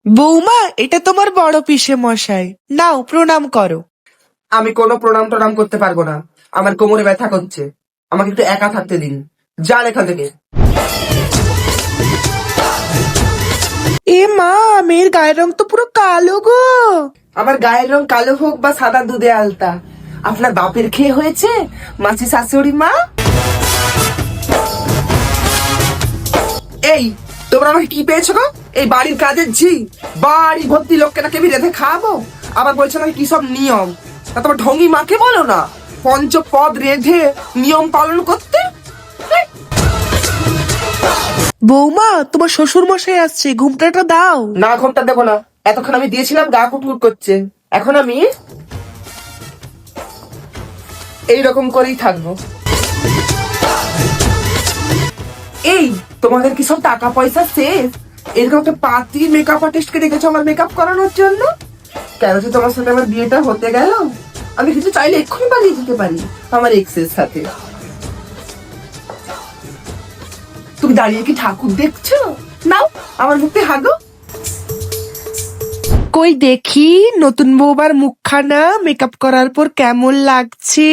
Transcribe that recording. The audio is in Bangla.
বৌমা, এটা তোমার বড় পিসে মশাই, নাও প্রণাম করো। আমি কোনো প্রণাম টনাম করতে পারবো না, আমার কোমরে ব্যথা করছে, আমাকে একটু একা থাকতে দিন। যান এখান থেকে। এ মা, মেয়ের গায়ের রং তো পুরো কালো গো। আমার গায়ের রং কালো হোক বা সাদা দুধে আলতা, আপনার বাপের খেয়ে হয়েছে মাসি শাশুড়ি মা। এই তোমরা আমাকে কি পেয়েছো গো? এই বাড়ির কাজের ঝি, বাড়ি ভর্তি লোককে নাকি আমি রেঁধে খাওয়াবো, আবার বলছো নাকি কি সব নিয়ম। তা তোমার ঢঙ্গি মাকে বলো না পঞ্চপদ রেঁধে নিয়ম পালন করতে। বৌমা, তোমার শ্বশুর মশাই আসছে, ঘুমটাটা দাও। না, ঘুমটা দেবো না, এতক্ষণ আমি দিয়েছিলাম গা কুটকুট করছে, এখন আমি এইরকম করেই থাকবো। এই তোমাদের কি সব টাকা পয়সা শেষ? এরকম একটা পাতি মেকআপ আর্টিস্টকে রেখেছো আমার মেকআপ করানোর জন্য? কেন যে তোমার সাথে আমার বিয়েটা হতে গেল, আমি কিন্তু চাইলে এক্ষুনি পালিয়ে যেতে পারি আমার এক্সের সাথে। তুমি দাঁড়িয়ে কি ঠাকুর দেখছো? নাও আমার মুখে হাগো। কই দেখি নতুন বৌমার মুখখানা মেকআপ করার পর কেমন লাগছে।